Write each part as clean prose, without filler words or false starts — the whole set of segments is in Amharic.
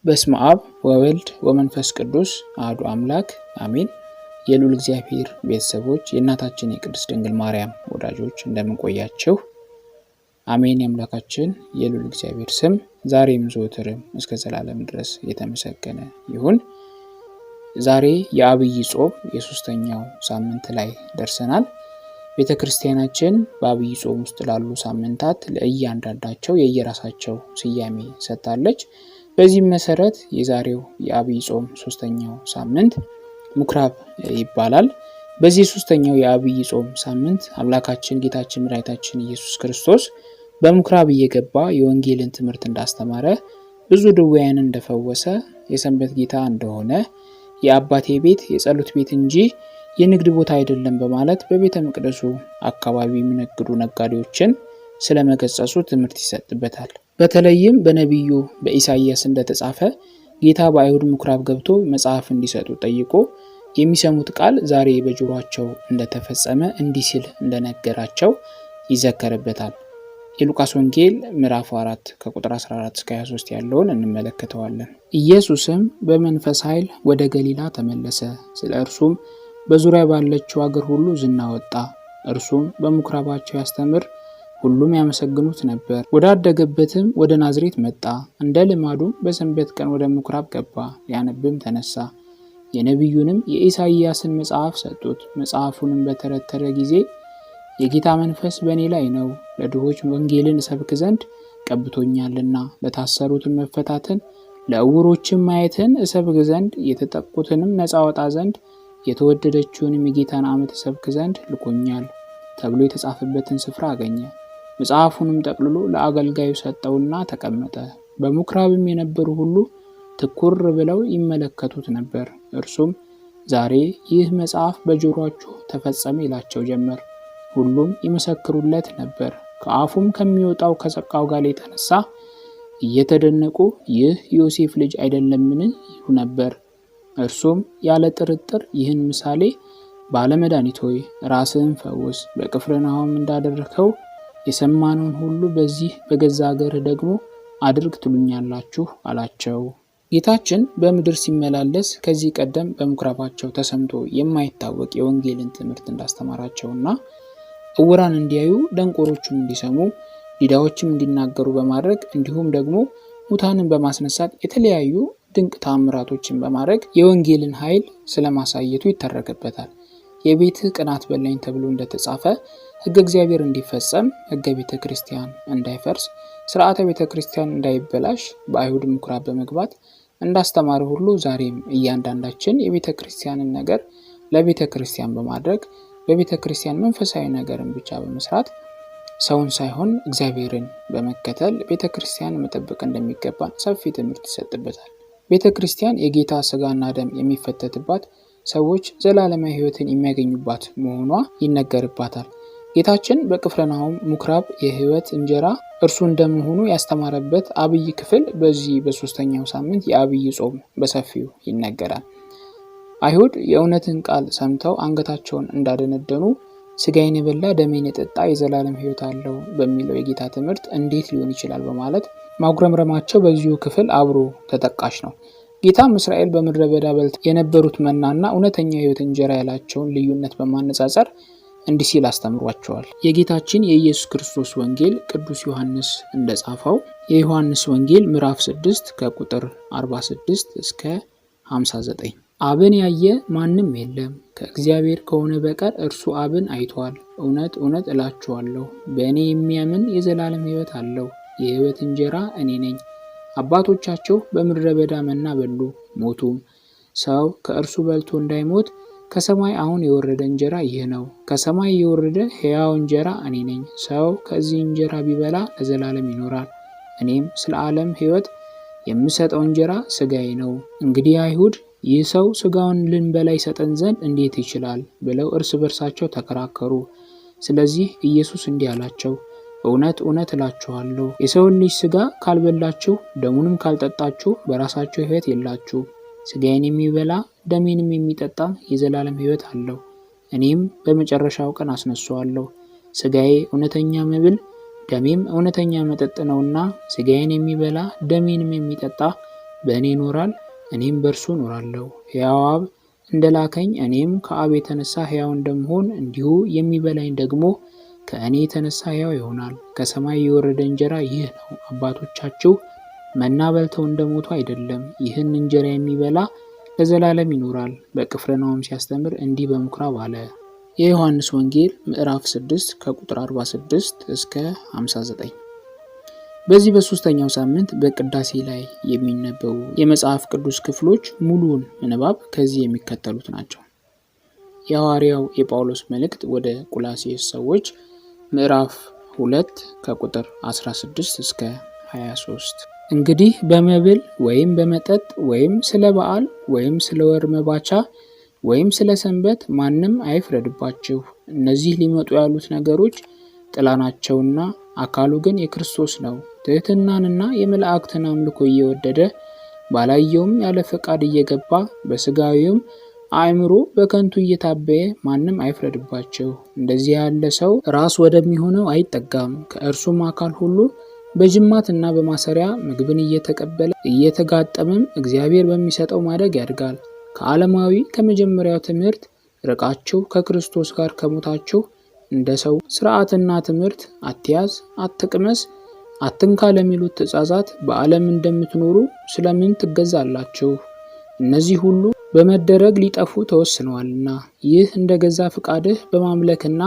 በስመ አብ ወወልድ ወመንፈስ ቅዱስ አሐዱ አምላክ አሜን። የልዑል እግዚአብሔር ቤተሰቦች የእናታችን የቅድስት ድንግል ማርያም ወዳጆች እንደምን ቆያችሁ? አሜን። የአምላካችን የልዑል እግዚአብሔር ስም ዛሬም ዘወትርም እስከ ዘላለም ድረስ የተመሰገነ ይሁን። ዛሬ የአብይ ጾም የሶስተኛው ሳምንት ላይ ደርሰናል። ቤተክርስቲያናችን በአብይ ጾም ውስጥ ላሉ ሳምንታት ለእያንዳንዳቸው የየራሳቸው ስያሜ ሰጥታለች። በዚህም መሰረት የዛሬው የአብይ ጾም ሶስተኛው ሳምንት ምኩራብ ይባላል። በዚህ ሶስተኛው የአብይ ጾም ሳምንት አምላካችን ጌታችን መድኃኒታችን ኢየሱስ ክርስቶስ በምኩራብ እየገባ የወንጌልን ትምህርት እንዳስተማረ፣ ብዙ ድውያንን እንደፈወሰ፣ የሰንበት ጌታ እንደሆነ፣ የአባቴ ቤት የጸሎት ቤት እንጂ የንግድ ቦታ አይደለም በማለት በቤተ መቅደሱ አካባቢ የሚነግዱ ነጋዴዎችን ስለመገሰጹ ትምህርት ይሰጥበታል። በተለይም በነቢዩ በኢሳይያስ እንደተጻፈ ጌታ በአይሁድ ምኩራብ ገብቶ መጽሐፍ እንዲሰጡ ጠይቆ የሚሰሙት ቃል ዛሬ በጆሮአቸው እንደተፈጸመ እንዲህ ሲል እንደነገራቸው ይዘከርበታል። የሉቃስ ወንጌል ምዕራፍ 4 ከቁጥር 14 እስከ 23 ያለውን እንመለከተዋለን። ኢየሱስም በመንፈስ ኃይል ወደ ገሊላ ተመለሰ። ስለ እርሱም በዙሪያ ባለችው አገር ሁሉ ዝና ወጣ። እርሱም በምኩራባቸው ያስተምር፣ ሁሉም ያመሰግኑት ነበር። ወዳደገበትም ወደ ናዝሬት መጣ። እንደ ልማዱም በሰንበት ቀን ወደ ምኩራብ ገባ፣ ሊያነብም ተነሳ። የነቢዩንም የኢሳይያስን መጽሐፍ ሰጡት። መጽሐፉንም በተረተረ ጊዜ የጌታ መንፈስ በእኔ ላይ ነው፣ ለድሆች ወንጌልን እሰብክ ዘንድ ቀብቶኛልና፣ ለታሰሩትን መፈታትን፣ ለዕውሮችም ማየትን እሰብክ ዘንድ፣ የተጠቁትንም ነፃ ወጣ ዘንድ፣ የተወደደችውንም የጌታን ዓመት እሰብክ ዘንድ ልኮኛል ተብሎ የተጻፈበትን ስፍራ አገኘ። መጽሐፉንም ጠቅልሎ ለአገልጋዩ ሰጠውና ተቀመጠ። በምኩራብም የነበሩ ሁሉ ትኩር ብለው ይመለከቱት ነበር። እርሱም ዛሬ ይህ መጽሐፍ በጆሮአችሁ ተፈጸመ ይላቸው ጀመር። ሁሉም ይመሰክሩለት ነበር። ከአፉም ከሚወጣው ከጸጋው ቃል የተነሳ እየተደነቁ ይህ ዮሴፍ ልጅ አይደለምን ይሉ ነበር። እርሱም ያለ ጥርጥር ይህን ምሳሌ ባለመድኃኒት ሆይ ራስህን ፈውስ፣ በቅፍርናሆም እንዳደረከው የሰማነውን ሁሉ በዚህ በገዛ አገርህ ደግሞ አድርግ ትሉኛላችሁ አላቸው። ጌታችን በምድር ሲመላለስ ከዚህ ቀደም በምኩራባቸው ተሰምቶ የማይታወቅ የወንጌልን ትምህርት እንዳስተማራቸውና ዕውራን እንዲያዩ፣ ደንቆሮችም እንዲሰሙ፣ ዲዳዎችም እንዲናገሩ በማድረግ እንዲሁም ደግሞ ሙታንን በማስነሳት የተለያዩ ድንቅ ታምራቶችን በማድረግ የወንጌልን ኃይል ስለማሳየቱ ይተረክበታል። የቤትህ ቅናት በላኝ ተብሎ እንደተጻፈ ሕገ እግዚአብሔር እንዲፈጸም፣ ሕገ ቤተ ክርስቲያን እንዳይፈርስ፣ ስርዓተ ቤተ ክርስቲያን እንዳይበላሽ በአይሁድ ምኩራብ በመግባት እንዳስተማረ ሁሉ ዛሬም እያንዳንዳችን የቤተ ክርስቲያንን ነገር ለቤተ ክርስቲያን በማድረግ በቤተ ክርስቲያን መንፈሳዊ ነገርን ብቻ በመስራት ሰውን ሳይሆን እግዚአብሔርን በመከተል ቤተ ክርስቲያን መጠበቅ እንደሚገባን ሰፊ ትምህርት ይሰጥበታል። ቤተ ክርስቲያን የጌታ ስጋና ደም የሚፈተትባት፣ ሰዎች ዘላለማዊ ሕይወትን የሚያገኙባት መሆኗ ይነገርባታል። ጌታችን በቅፍርናሆም ምኩራብ የሕይወት እንጀራ እርሱ እንደመሆኑ ያስተማረበት አብይ ክፍል በዚህ በሶስተኛው ሳምንት የአብይ ጾም በሰፊው ይነገራል። አይሁድ የእውነትን ቃል ሰምተው አንገታቸውን እንዳደነደኑ ስጋዬን የበላ ደሜን የጠጣ የዘላለም ሕይወት አለው በሚለው የጌታ ትምህርት እንዴት ሊሆን ይችላል በማለት ማጉረምረማቸው በዚሁ ክፍል አብሮ ተጠቃሽ ነው። ጌታም እስራኤል በምድረ በዳ በልተው የነበሩት መናና እውነተኛ የሕይወት እንጀራ ያላቸውን ልዩነት በማነጻጸር እንዲህ ሲል አስተምሯቸዋል። የጌታችን የኢየሱስ ክርስቶስ ወንጌል ቅዱስ ዮሐንስ እንደጻፈው የዮሐንስ ወንጌል ምዕራፍ 6 ከቁጥር 46 እስከ 59 አብን ያየ ማንም የለም፣ ከእግዚአብሔር ከሆነ በቀር እርሱ አብን አይቷል። እውነት እውነት እላችኋለሁ በእኔ የሚያምን የዘላለም ሕይወት አለው። የሕይወት እንጀራ እኔ ነኝ። አባቶቻቸው በምድረ በዳ መና በሉ ሞቱም። ሰው ከእርሱ በልቶ እንዳይሞት ከሰማይ አሁን የወረደ እንጀራ ይህ ነው። ከሰማይ የወረደ ሕያው እንጀራ እኔ ነኝ። ሰው ከዚህ እንጀራ ቢበላ ለዘላለም ይኖራል። እኔም ስለ ዓለም ሕይወት የምሰጠው እንጀራ ሥጋዬ ነው። እንግዲህ አይሁድ ይህ ሰው ሥጋውን ልንበላ ይሰጠን ዘንድ እንዴት ይችላል ብለው እርስ በርሳቸው ተከራከሩ። ስለዚህ ኢየሱስ እንዲህ አላቸው፣ እውነት እውነት እላችኋለሁ የሰውን ልጅ ሥጋ ካልበላችሁ ደሙንም ካልጠጣችሁ በራሳችሁ ሕይወት የላችሁ። ሥጋዬን የሚበላ ደሜንም የሚጠጣ የዘላለም ሕይወት አለው፣ እኔም በመጨረሻው ቀን አስነሳዋለሁ። ሥጋዬ እውነተኛ መብል ደሜም እውነተኛ መጠጥ ነውና ሥጋዬን የሚበላ ደሜንም የሚጠጣ በእኔ ይኖራል፣ እኔም በእርሱ እኖራለሁ። ሕያው አብ እንደላከኝ እኔም ከአብ የተነሳ ሕያው እንደምሆን እንዲሁ የሚበላኝ ደግሞ ከእኔ የተነሳ ሕያው ይሆናል። ከሰማይ የወረደ እንጀራ ይህ ነው። አባቶቻችሁ መና በልተው እንደሞቱ አይደለም። ይህን እንጀራ የሚበላ ለዘላለም ይኖራል። በቅፍርናሆም ሲያስተምር እንዲህ በምኩራብ አለ። የዮሐንስ ወንጌል ምዕራፍ 6 ከቁጥር 46 እስከ 59። በዚህ በሶስተኛው ሳምንት በቅዳሴ ላይ የሚነበቡ የመጽሐፍ ቅዱስ ክፍሎች ሙሉውን ምንባብ ከዚህ የሚከተሉት ናቸው። የሐዋርያው የጳውሎስ መልእክት ወደ ቆላስይስ ሰዎች ምዕራፍ 2 ከቁጥር 16 እስከ 23። እንግዲህ በመብል ወይም በመጠጥ ወይም ስለ በዓል ወይም ስለ ወር መባቻ ወይም ስለ ሰንበት ማንም አይፍረድባችሁ። እነዚህ ሊመጡ ያሉት ነገሮች ጥላ ናቸውና አካሉ ግን የክርስቶስ ነው። ትሕትናንና የመላእክትን አምልኮ እየወደደ ባላየውም ያለ ፈቃድ እየገባ በሥጋዊውም አእምሮ በከንቱ እየታበየ ማንም አይፍረድባቸው። እንደዚህ ያለ ሰው ራስ ወደሚሆነው አይጠጋም። ከእርሱም አካል ሁሉ በጅማትና በማሰሪያ ምግብን እየተቀበለ እየተጋጠመም እግዚአብሔር በሚሰጠው ማደግ ያድጋል። ከዓለማዊ ከመጀመሪያው ትምህርት ርቃችሁ ከክርስቶስ ጋር ከሞታችሁ እንደ ሰው ሥርዓትና ትምህርት አትያዝ፣ አትቅመስ፣ አትንካ ለሚሉት ትእዛዛት በዓለም እንደምትኖሩ ስለምን ትገዛላችሁ? እነዚህ ሁሉ በመደረግ ሊጠፉ ተወስነዋልና። ይህ እንደ ገዛ ፍቃድህ በማምለክና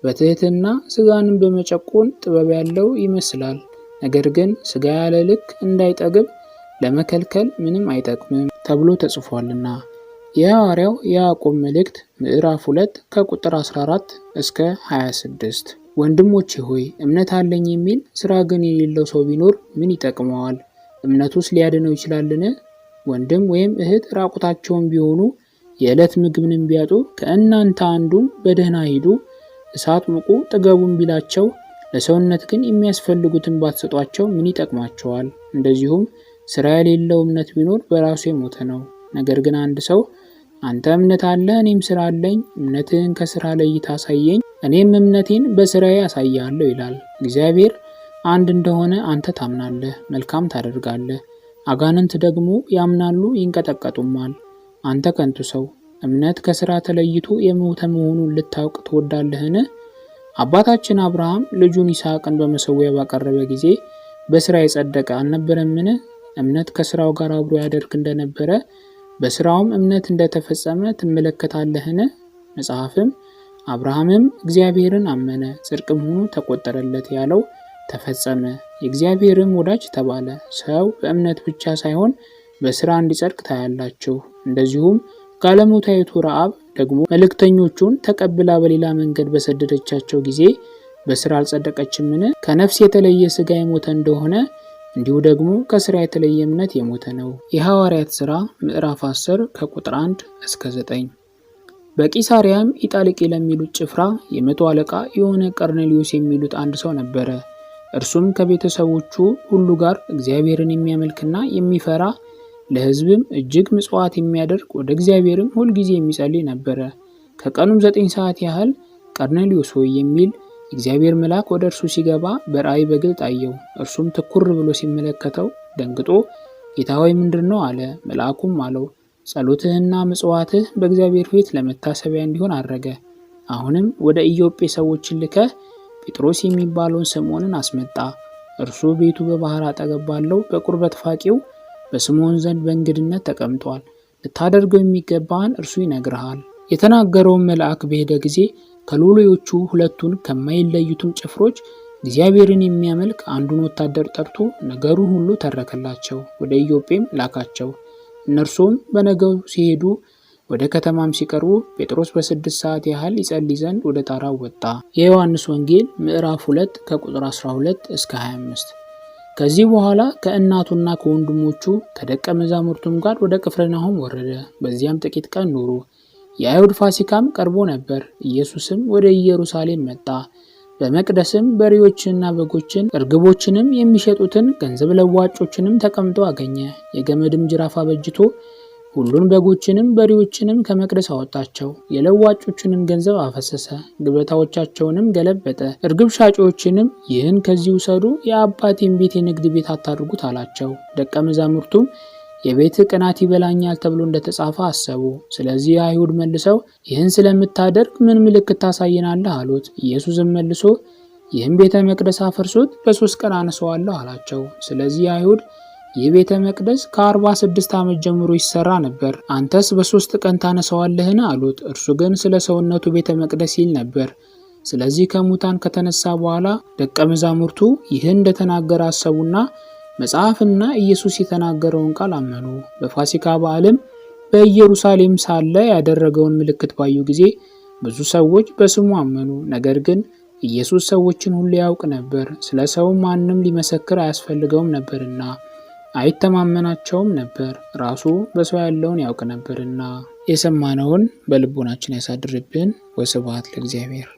በትሕትና ሥጋንም በመጨቆን ጥበብ ያለው ይመስላል። ነገር ግን ሥጋ ያለ ልክ እንዳይጠግብ ለመከልከል ምንም አይጠቅምም ተብሎ ተጽፏልና። የሐዋርያው የያዕቆብ መልእክት ምዕራፍ 2 ከቁጥር 14 እስከ 26። ወንድሞቼ ሆይ እምነት አለኝ የሚል ሥራ ግን የሌለው ሰው ቢኖር ምን ይጠቅመዋል? እምነቱስ ሊያድነው ይችላልን? ወንድም ወይም እህት ራቁታቸውን ቢሆኑ የዕለት ምግብንም ቢያጡ ከእናንተ አንዱም በደህና ሂዱ፣ እሳት ሙቁ፣ ጥገቡን ቢላቸው ለሰውነት ግን የሚያስፈልጉትን ባትሰጧቸው ምን ይጠቅማቸዋል? እንደዚሁም ሥራ የሌለው እምነት ቢኖር በራሱ የሞተ ነው። ነገር ግን አንድ ሰው አንተ እምነት አለህ፣ እኔም ሥራ አለኝ፣ እምነትህን ከሥራ ለይተህ አሳየኝ፣ እኔም እምነቴን በሥራዬ አሳያለሁ ይላል። እግዚአብሔር አንድ እንደሆነ አንተ ታምናለህ፣ መልካም ታደርጋለህ። አጋንንት ደግሞ ያምናሉ ይንቀጠቀጡማል። አንተ ከንቱ ሰው እምነት ከሥራ ተለይቶ የሞተ መሆኑን ልታውቅ ትወዳለህን? አባታችን አብርሃም ልጁን ይስሐቅን በመሠዊያ ባቀረበ ጊዜ በሥራ የጸደቀ አልነበረምን? እምነት ከሥራው ጋር አብሮ ያደርግ እንደነበረ በሥራውም እምነት እንደተፈጸመ ትመለከታለህን? መጽሐፍም አብርሃምም እግዚአብሔርን አመነ ጽድቅም ሆኖ ተቆጠረለት ያለው ተፈጸመ፣ የእግዚአብሔርም ወዳጅ ተባለ። ሰው በእምነት ብቻ ሳይሆን በሥራ እንዲጸድቅ ታያላችሁ። እንደዚሁም ጋለሞታይቱ ረዓብ ደግሞ መልእክተኞቹን ተቀብላ በሌላ መንገድ በሰደደቻቸው ጊዜ በሥራ አልጸደቀችምን? ከነፍስ የተለየ ሥጋ የሞተ እንደሆነ እንዲሁ ደግሞ ከሥራ የተለየ እምነት የሞተ ነው። የሐዋርያት ሥራ ምዕራፍ 10 ከቁጥር 1 እስከ 9። በቂሳሪያም ኢጣሊቄ ለሚሉት ጭፍራ የመቶ አለቃ የሆነ ቀርኔሊዮስ የሚሉት አንድ ሰው ነበረ። እርሱም ከቤተሰቦቹ ሁሉ ጋር እግዚአብሔርን የሚያመልክና የሚፈራ ለሕዝብም እጅግ ምጽዋት የሚያደርግ ወደ እግዚአብሔርም ሁልጊዜ የሚጸልይ ነበረ። ከቀኑም 9 ሰዓት ያህል ቀርኔሊዮስ ሆይ የሚል እግዚአብሔር መልአክ ወደ እርሱ ሲገባ በራእይ በግልጥ አየው። እርሱም ትኩር ብሎ ሲመለከተው ደንግጦ ጌታ ሆይ ምንድን ነው አለ። መልአኩም አለው ጸሎትህና ምጽዋትህ በእግዚአብሔር ፊት ለመታሰቢያ እንዲሆን አረገ። አሁንም ወደ ኢዮጴ ሰዎችን ልከህ ጴጥሮስ የሚባለውን ስምዖንን አስመጣ። እርሱ ቤቱ በባህር አጠገብ ባለው በቁርበት ፋቂው በስምዖን ዘንድ በእንግድነት ተቀምጧል። ልታደርገው የሚገባህን እርሱ ይነግርሃል። የተናገረውን መልአክ በሄደ ጊዜ ከሎሌዎቹ ሁለቱን ከማይለዩትም ጭፍሮች እግዚአብሔርን የሚያመልክ አንዱን ወታደር ጠርቶ ነገሩን ሁሉ ተረከላቸው። ወደ ኢዮጴም ላካቸው። እነርሱም በነገው ሲሄዱ ወደ ከተማም ሲቀርቡ ጴጥሮስ በ6 ሰዓት ያህል ይጸልይ ዘንድ ወደ ጣራው ወጣ። የዮሐንስ ወንጌል ምዕራፍ 2 ከቁጥር 12 እስከ 25። ከዚህ በኋላ ከእናቱና ከወንድሞቹ ከደቀ መዛሙርቱም ጋር ወደ ቅፍርናሆም ወረደ። በዚያም ጥቂት ቀን ኖሩ። የአይሁድ ፋሲካም ቀርቦ ነበር። ኢየሱስም ወደ ኢየሩሳሌም መጣ። በመቅደስም በሬዎችንና በጎችን እርግቦችንም የሚሸጡትን ገንዘብ ለዋጮችንም ተቀምጦ አገኘ። የገመድም ጅራፍ አበጅቶ ሁሉን በጎችንም በሬዎችንም ከመቅደስ አወጣቸው። የለዋጮችንም ገንዘብ አፈሰሰ፣ ገበታዎቻቸውንም ገለበጠ። እርግብ ሻጮችንም ይህን ከዚህ ውሰዱ፣ የአባቴን ቤት የንግድ ቤት አታድርጉት አላቸው። ደቀ መዛሙርቱም የቤትህ ቅናት ይበላኛል ተብሎ እንደተጻፈ አሰቡ። ስለዚህ አይሁድ መልሰው ይህን ስለምታደርግ ምን ምልክት ታሳየናለህ አሉት። ኢየሱስም መልሶ ይህን ቤተ መቅደስ አፍርሱት፣ በ3 ቀን አነሳዋለሁ አላቸው። ስለዚህ አይሁድ ይህ ቤተ መቅደስ ከ46 ዓመት ጀምሮ ይሰራ ነበር፣ አንተስ በ3 ቀን ታነሳዋለህን አሉት። እርሱ ግን ስለ ሰውነቱ ቤተ መቅደስ ይል ነበር። ስለዚህ ከሙታን ከተነሳ በኋላ ደቀ መዛሙርቱ ይህን እንደተናገረ አሰቡና መጽሐፍና ኢየሱስ የተናገረውን ቃል አመኑ። በፋሲካ በዓልም በኢየሩሳሌም ሳለ ያደረገውን ምልክት ባዩ ጊዜ ብዙ ሰዎች በስሙ አመኑ። ነገር ግን ኢየሱስ ሰዎችን ሁሉ ያውቅ ነበር፣ ስለ ሰው ማንም ሊመሰክር አያስፈልገውም ነበርና አይተማመናቸውም ነበር፣ ራሱ በሰው ያለውን ያውቅ ነበርና። የሰማነውን በልቦናችን ያሳድርብን። ወስብሐት ለእግዚአብሔር።